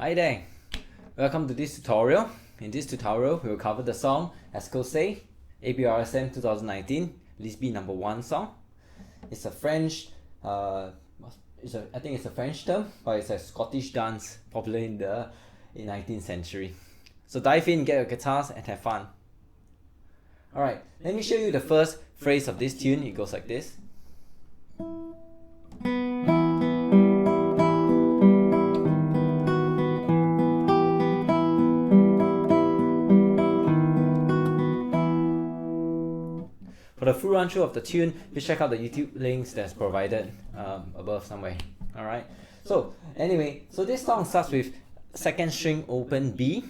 Hi there, welcome to this tutorial. In this tutorial, we will cover the song Ecossaise, Abrsm 2019, Lisby number 1 song. It's a French, I think it's a French term, but it's a Scottish dance popular in the 19th century. So dive in, get your guitars and have fun. Alright, let me show you the first phrase of this tune. It goes like this. For the full run through of the tune, please check out the YouTube links that's provided above somewhere. Alright, so anyway, so this song starts with second string open B.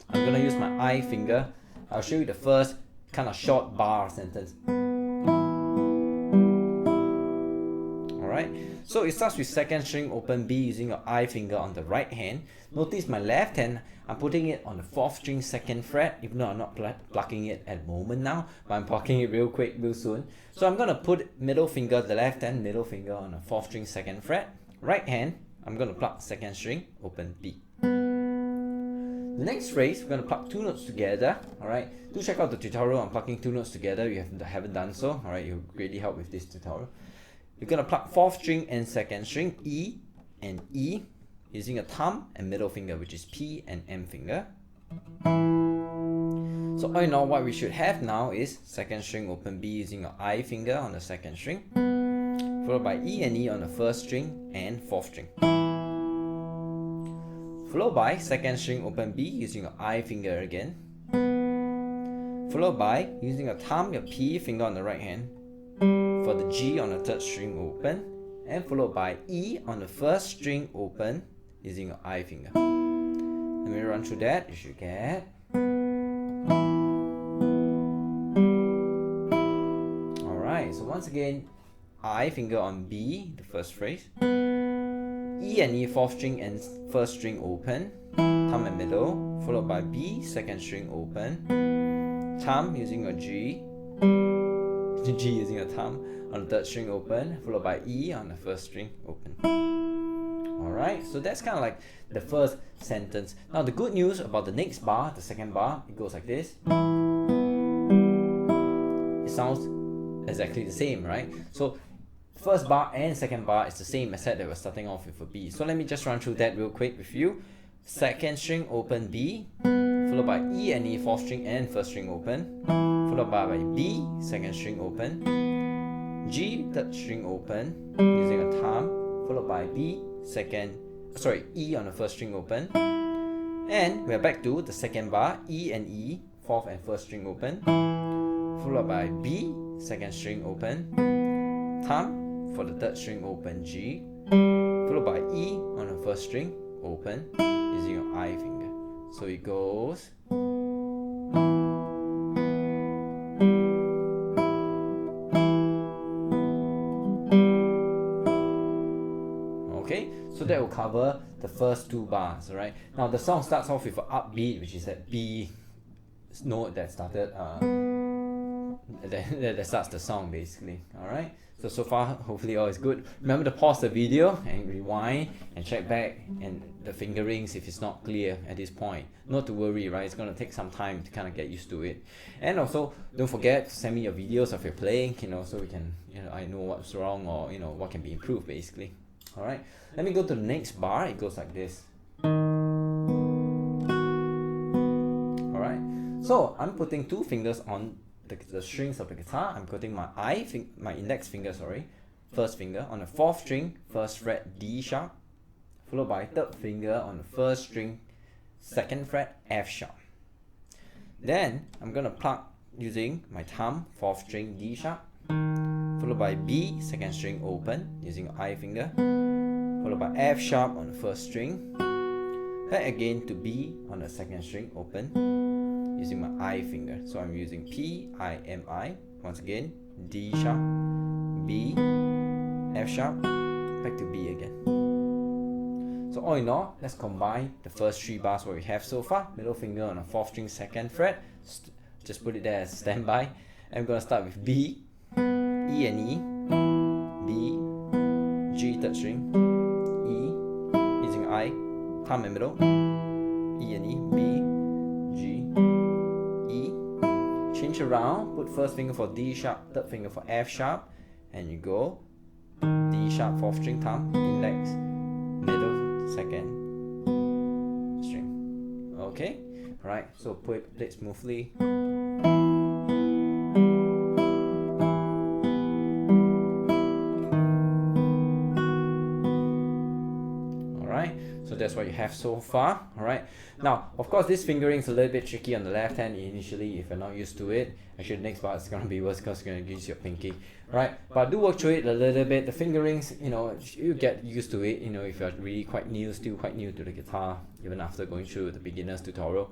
I'm gonna use my I finger. I'll show you the first kind of short bar sentence. Alright, so it starts with second string open B using your I finger on the right hand. Notice my left hand, I'm putting it on the 4th string 2nd fret, even though I'm not plucking it at the moment now, but I'm plucking it real quick, real soon. So I'm gonna put middle finger, the left hand middle finger on the 4th string 2nd fret. Right hand, I'm gonna pluck second string open B. The next phrase, we're going to pluck 2 notes together. Alright, do check out the tutorial on plucking 2 notes together if you haven't done so. Alright, it will greatly help with this tutorial. You're going to pluck 4th string and 2nd string, E and E, using a thumb and middle finger, which is P and M finger. So all in all, what we should have now is 2nd string open B using your I finger on the 2nd string, followed by E and E on the 1st string and 4th string. Followed by 2nd string open B using your I finger again. Followed by using a thumb, your P finger on the right hand for the G on the 3rd string open. And followed by E on the 1st string open using your I finger. Let me run through that. You should get. Alright, so once again, I finger on B, the first phrase. E and E 4th string and 1st string open, thumb and middle, followed by B 2nd string open, thumb using a G, G using a thumb on the 3rd string open, followed by E on the 1st string open. Alright, so that's kind of like the first sentence. Now the good news about the next bar, the second bar, it goes like this. It sounds exactly the same, right? So first bar and second bar is the same, except that we're starting off with a B. So let me just run through that real quick with you. 2nd string open B, followed by E and E 4th string and 1st string open, followed by B 2nd string open, G 3rd string open using a thumb, followed by E on the 1st string open, and we're back to the second bar, E and E 4th and 1st string open, followed by B 2nd string open, thumb for the 3rd string open G, followed by E on the 1st string open using your I finger. So it goes. Okay, so that will cover the first 2 bars, alright? Now the song starts off with an upbeat, which is that B note that started that starts the song basically. Alright, so far hopefully all is good. Remember to pause the video and rewind and check back and the fingerings if it's not clear at this point. Not to worry, right? It's gonna take some time to kind of get used to it. And also don't forget to send me your videos of your playing, so we can, I know what's wrong or what can be improved basically. Alright, let me go to the next bar. It goes like this. Alright, so I'm putting 2 fingers on the strings of the guitar. I'm putting my index finger, first finger on the 4th string 1st fret D sharp, followed by 3rd finger on the 1st string 2nd fret F sharp. Then I'm gonna pluck using my thumb 4th string D sharp, followed by B 2nd string open using I finger, followed by F sharp on the 1st string, back again to B on the 2nd string open using my I finger. So I'm using P, I, M, I. Once again, D sharp, B, F sharp, back to B again. So all in all, let's combine the first 3 bars what we have so far. Middle finger on the 4th string 2nd fret. Just put it there as standby. I'm gonna start with B, E and E, B, G 3rd string, E, using I, thumb and middle, E and E, B, G, E. Change around, put first finger for D sharp, third finger for F sharp, and you go D sharp, 4th string, thumb, index, middle, 2nd string. Okay, right, so play it smoothly. So that's what you have so far. Alright, now of course this fingering is a little bit tricky on the left hand initially if you're not used to it. Actually the next part is going to be worse because you're going to use your pinky, right? But do work through it a little bit. The fingerings, you know, you get used to it, you know, if you're really still quite new to the guitar, even after going through the beginner's tutorial.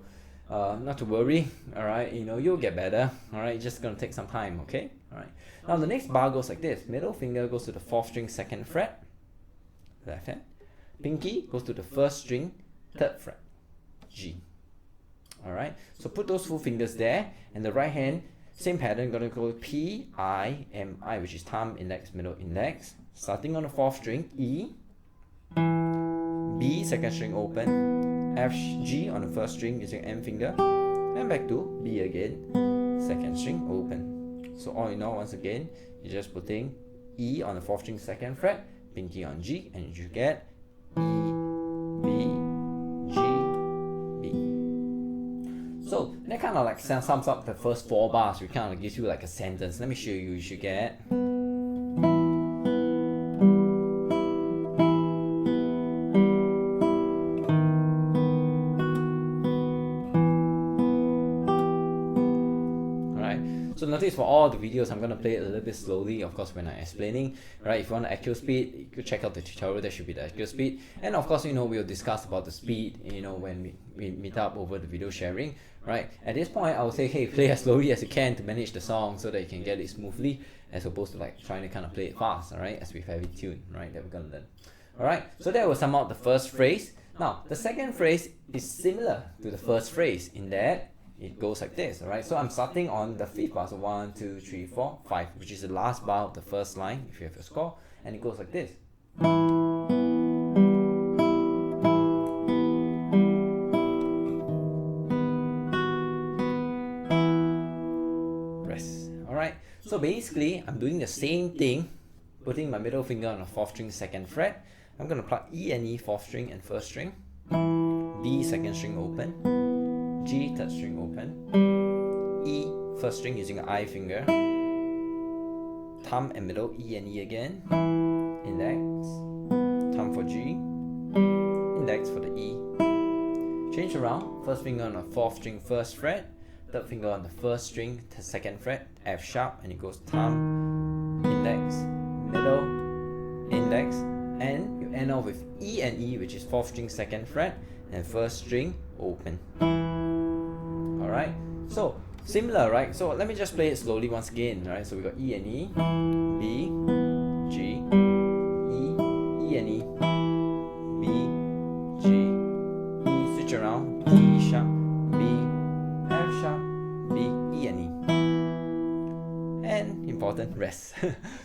Not to worry, alright, you know, you'll get better, alright, it's just going to take some time, okay? Alright, now the next bar goes like this. Middle finger goes to the 4th string, 2nd fret, left hand. Pinky goes to the 1st string, 3rd fret, G. Alright, so put those 2 fingers there, and the right hand, same pattern, gonna go P, I, M, I, which is thumb, index, middle, index. Starting on the 4th string, E, B, 2nd string open, F, G on the 1st string using M finger, and back to B again, 2nd string open. So all in all, once again, you're just putting E on the 4th string, 2nd fret, pinky on G, and you get E, B, G, B. So that kind of like sums up the first 4 bars. We kind of gives you like a sentence. Let me show you. You should get. So notice for all the videos, I'm going to play it a little bit slowly, of course, when I'm explaining, right? If you want the accurate speed, you could check out the tutorial, that should be the accurate speed. And of course, you know, we'll discuss about the speed, you know, when we meet up over the video sharing, right? At this point, I will say, hey, play as slowly as you can to manage the song so that you can get it smoothly, as opposed to like trying to kind of play it fast, all right? As with every tune, right, that we're going to learn. All right, so that will sum up the first phrase. Now, the second phrase is similar to the first phrase in that it goes like this, alright? So I'm starting on the 5th bar, so 1, 2, 3, 4, 5, which is the last bar of the first line, if you have your score, and it goes like this. Rest, alright? So basically, I'm doing the same thing, putting my middle finger on the 4th string, 2nd fret. I'm going to pluck E and E, 4th string and 1st string, B, 2nd string open, G, 3rd string open, E, 1st string using an I finger, thumb and middle, E and E again, index, thumb for G, index for the E. Change around, 1st finger on the 4th string, 1st fret, 3rd finger on the 1st string, 2nd fret, F sharp, and it goes thumb, index, middle, index, and you end off with E and E, which is 4th string, 2nd fret, and 1st string open. Alright, so similar, right? So let me just play it slowly once again, right? So we got E and E, B, G, E, E and E, B, G, E, switch around, D sharp, B, F sharp, B, E and E. And important, rest.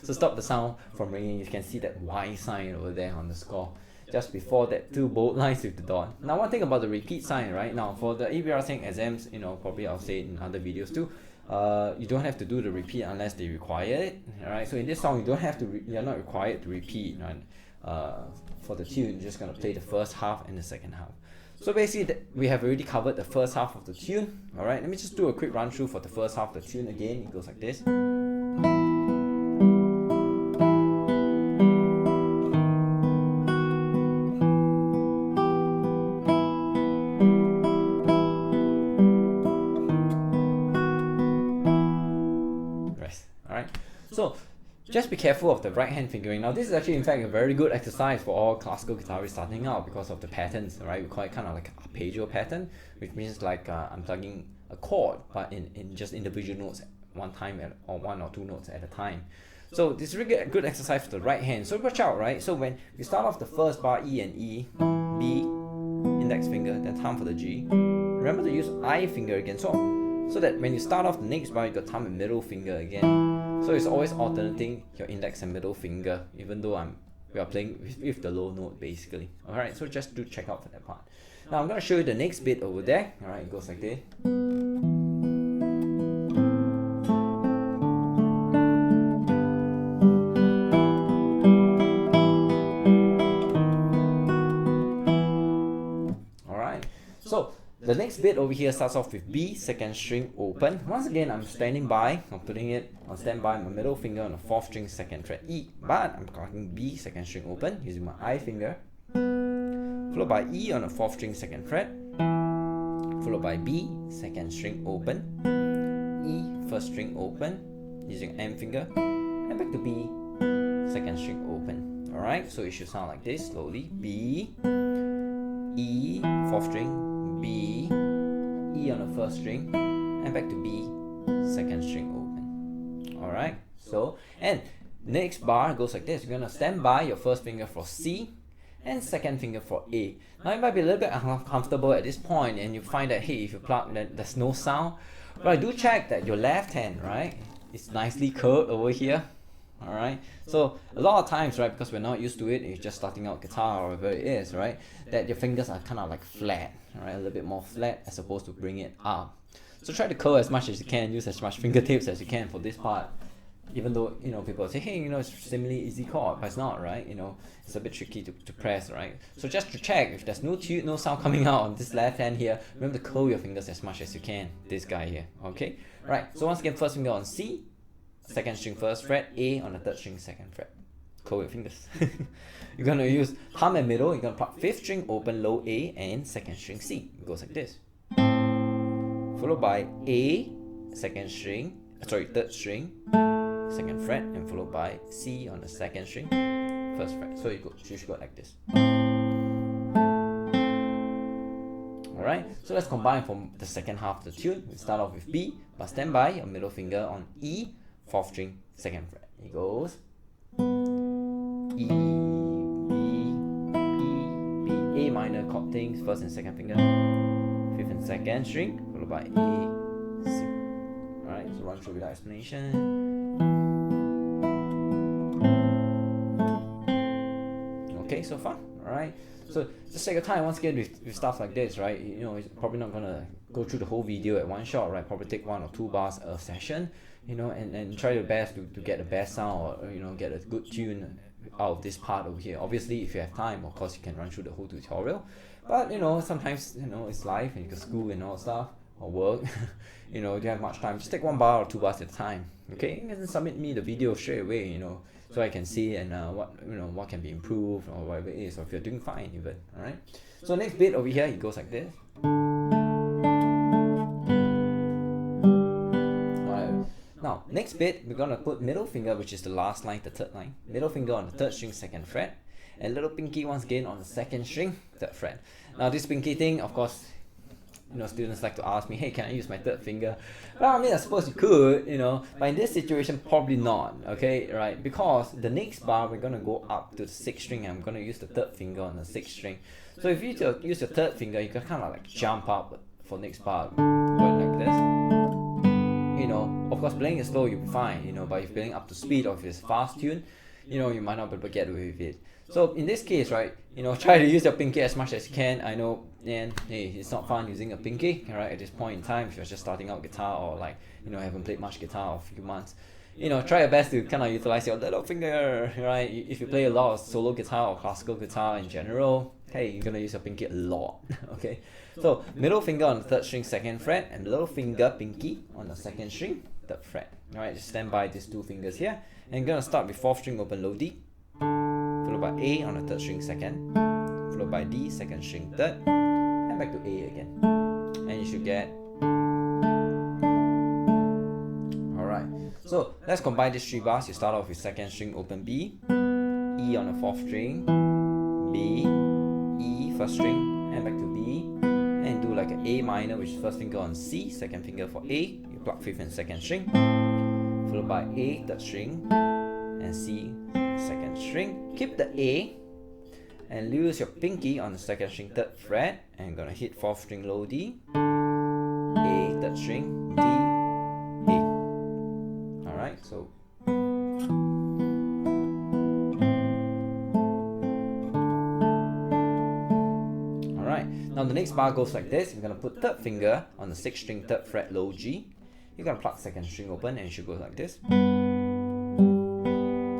So stop the sound from ringing. You can see that Y sign over there on the score, just before that 2 bold lines with the dot. Now one thing about the repeat sign, right? Now for the Abrsm exams, you know, probably I'll say it in other videos too, you don't have to do the repeat unless they require it, alright? So in this song, you don't have to, you're not required to repeat, right? For the tune, you're just going to play the first half and the second half. So basically, we have already covered the first half of the tune, alright? Let me just do a quick run through for the first half of the tune again. It goes like this. So just be careful of the right hand fingering. Now this is actually in fact a very good exercise for all classical guitarists starting out because of the patterns, right? We call it kind of like arpeggio pattern, which means like I'm plugging a chord but in just individual notes at one time or 1 or 2 notes at a time. So this is really a good exercise for the right hand. So watch out, right? So when we start off the first bar, E and E, B, index finger, then thumb for the G. Remember to use I finger again. So that when you start off the next bar, you got thumb and middle finger again. So it's always alternating your index and middle finger, even though I'm we are playing with the low note basically. Alright, so just do check out for that part. Now I'm going to show you the next bit over there. Alright, it goes like this. Alright, so the next bit over here starts off with B, second string open. Once again, I'm standing by, I'm putting it on standby, my middle finger on the 4th string, 2nd fret E, but I'm clicking B, second string open, using my I finger, followed by E on the 4th string, 2nd fret, followed by B, second string open, E, 1st string open, using M finger, and back to B, second string open. Alright, so it should sound like this slowly. B, E, 4th string, B, E on the 1st string, and back to B, 2nd string open. Alright, so, and next bar goes like this. You're gonna stand by your 1st finger for C and 2nd finger for A. Now you might be a little bit uncomfortable at this point and you find that, hey, if you pluck, then there's no sound. But do check that your left hand, right, is nicely curled over here. Alright, so a lot of times, right, because we're not used to it, you're just starting out guitar or whatever it is, right, that your fingers are kind of like flat, alright, a little bit more flat as opposed to bring it up. So try to curl as much as you can, use as much fingertips as you can for this part. Even though, you know, people say, hey, you know, it's seemingly easy chord, but it's not, right? You know, it's a bit tricky to press, right? So just to check, if there's no sound coming out on this left hand here, remember to curl your fingers as much as you can, this guy here, okay? Right, so once again, 1st finger on C, 2nd string 1st fret, A on the 3rd string 2nd fret. Curl your fingers. You're gonna use thumb and middle, you're gonna pluck 5th string open, low A, and 2nd string C. It goes like this. Followed by A, 3rd string, 2nd fret, and followed by C on the 2nd string, 1st fret. So you should go like this. Alright, so let's combine from the second half of the tune. We start off with B, but stand by your middle finger on E, 4th string, 2nd fret. It goes E, B, A minor chord things, 1st and 2nd finger, 5th and 2nd string, followed by A, C. Alright, so run through without explanation. Okay, so far, alright. So just take your time once again with stuff like this, right? You know, it's probably not gonna go through the whole video at one shot, right? Probably take 1 or 2 bars a session, you know, and try your best to get the best sound, or you know, get a good tune out of this part over here. Obviously, if you have time, of course, you can run through the whole tutorial. But you know, sometimes, you know, it's life and you got school and all stuff, or work. You know, you have much time. Just take 1 bar or 2 bars at a time. Okay, and then submit me the video straight away. You know, so I can see and what can be improved or whatever it is, or if you're doing fine even. All right. So next bit over here, it goes like this. Alright. Now next bit, we're gonna put middle finger, which is the last line, the 3rd line. Middle finger on the 3rd string, 2nd fret, and little pinky once again on the 2nd string, 3rd fret. Now this pinky thing, of course, you know, students like to ask me, hey, can I use my 3rd finger? Well, I mean, I suppose you could, you know, but in this situation, probably not, okay, right? Because the next bar, we're gonna go up to the 6th string, and I'm gonna use the 3rd finger on the 6th string. So if you use your 3rd finger, you can kind of like jump up for next bar, going like this. You know, of course, playing it slow, you'll be fine, you know, but if you're playing up to speed, or if it's fast tune, you know, you might not be able to get away with it. So in this case, right, you know, try to use your pinky as much as you can. I know, and hey, it's not fun using a pinky, right, at this point in time, if you're just starting out guitar, or like, you know, haven't played much guitar for a few months. You know, try your best to kind of utilize your little finger, right? If you play a lot of solo guitar or classical guitar in general, hey, you're gonna use your pinky a lot, okay? So middle finger on the 3rd string, 2nd fret, and little finger pinky on the 2nd string, 3rd fret. Alright, just stand by these 2 fingers here, and you're gonna start with 4th string open, low D, followed by A on the 3rd string 2nd, followed by D 2nd string 3rd, and back to A again. And you should get. Alright, so let's combine these 3 bars. You start off with 2nd string open B, E on the 4th string, B, E 1st string, and back to B, and do like an A minor, which is 1st finger on C, 2nd finger for A, you pluck 5th and 2nd string, followed by A 3rd string, and C 2nd string. Keep the A and use your pinky on the 2nd string 3rd fret, and you're gonna hit 4th string low D, A 3rd string, D, A. Alright, so Now the next bar goes like this. You're gonna put third finger on the 6th string, 3rd fret, low G. You're gonna pluck 2nd string open, and it should go like this.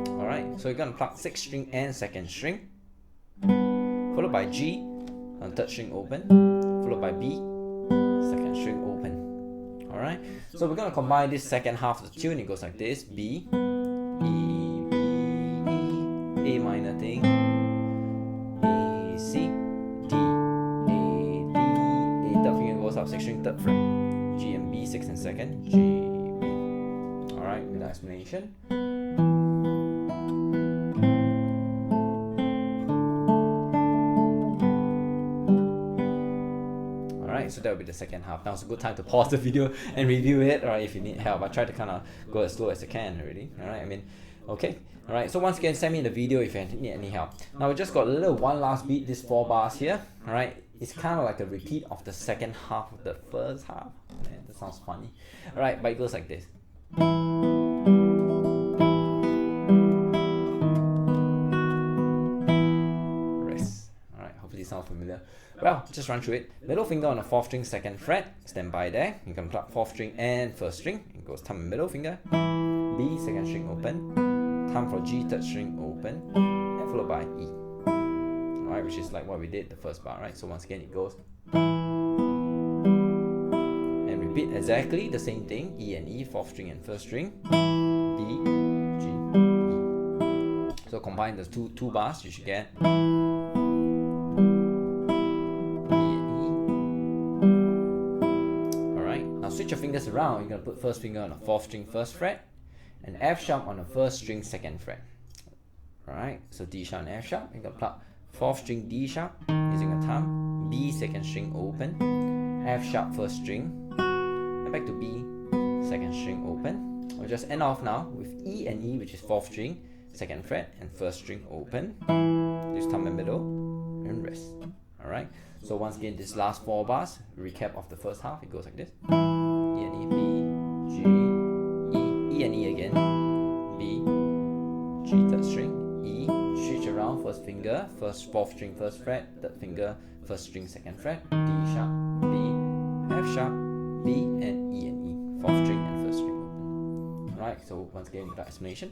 Alright, so you're gonna pluck 6th string and 2nd string, followed by G on 3rd string open, followed by B, 2nd string open. Alright, so we're gonna combine this second half of the tune. It goes like this: B, E, B, E, A minor thing, A, C, D, A, D, A. Third finger goes up 6th string, 3rd fret, G and B, 6th and 2nd, G, B. Alright, with the explanation. So that will be the second half. Now it's a good time to pause the video and review it, alright, if you need help. I try to kind of go as slow as I can already, alright, I mean, okay. Alright, so once again, send me the video if you need any help. Now we just got a little one last beat, this 4 bars here, alright. It's kind of like a repeat of the second half of the first half. Man, that sounds funny. Alright, but it goes like this. Rest. Alright, hopefully it sounds familiar. Well, just run through it. Middle finger on the 4th string, 2nd fret. Stand by there. You can pluck 4th string and 1st string. It goes thumb and middle finger. B, 2nd string open. Thumb for G, 3rd string open. And followed by E. Alright, which is like what we did the first bar, right? So once again, it goes. And repeat exactly the same thing. E and E, 4th string and 1st string. B, G, E. So combine the two bars, you should get. Switch your fingers around. You're going to put 1st finger on the 4th string, 1st fret, and F sharp on the 1st string, 2nd fret. Alright, so D sharp and F sharp. You're going to pluck 4th string, D sharp using a thumb, B 2nd string open, F sharp 1st string, and back to B 2nd string open. We'll just end off now with E and E, which is 4th string, 2nd fret, and 1st string open. Use thumb and middle, and rest. Alright, so once again, this last 4 bars, recap of the first half, it goes like this. E and E, B, G, E, E and E again, B, G, 3rd string, E, switch around, 1st finger, 4th string, 1st fret, 3rd finger, 1st string, 2nd fret, D sharp, B, F sharp, B, and E, 4th string and 1st string open. Alright, so once again, with that explanation.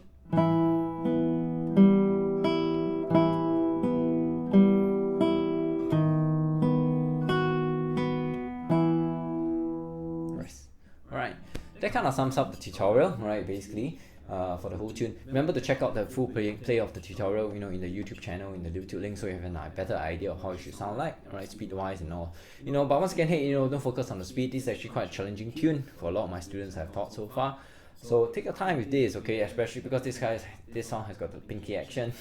That kind of sums up the tutorial, right, basically, for the whole tune. Remember to check out the full play of the tutorial, in the YouTube channel, in the YouTube link, so you have a better idea of how it should sound like, right, speed-wise and all. But once again, hey, don't focus on the speed. This is actually quite a challenging tune for a lot of my students I've taught so far. So take your time with this, okay, especially because this song has got the pinky action.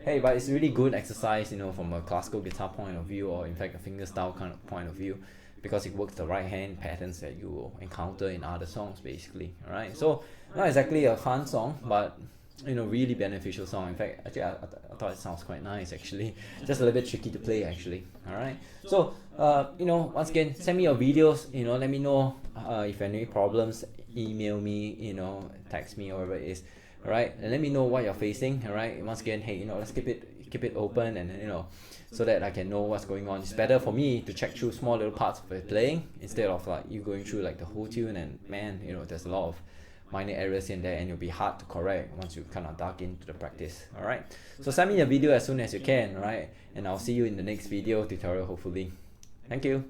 Hey, but it's really good exercise, from a classical guitar point of view, or in fact a fingerstyle kind of point of view, because it works the right hand patterns that you will encounter in other songs, basically. Alright, so not exactly a fun song, but really beneficial song. In fact, actually I thought it sounds quite nice, actually. Just a little bit tricky to play, actually. Alright, so once again, send me your videos. Let me know if any problems. Email me, text me, or whatever it is. Alright, and let me know what you're facing. Alright, once again, hey, let's keep it open, and so that I can know what's going on. It's better for me to check through small little parts of it playing, instead of like you going through like the whole tune, and man, there's a lot of minor errors in there, and it'll be hard to correct once you kind of dug into the practice. Alright, so send me a video as soon as you can, alright, and I'll see you in the next video tutorial, hopefully. Thank you.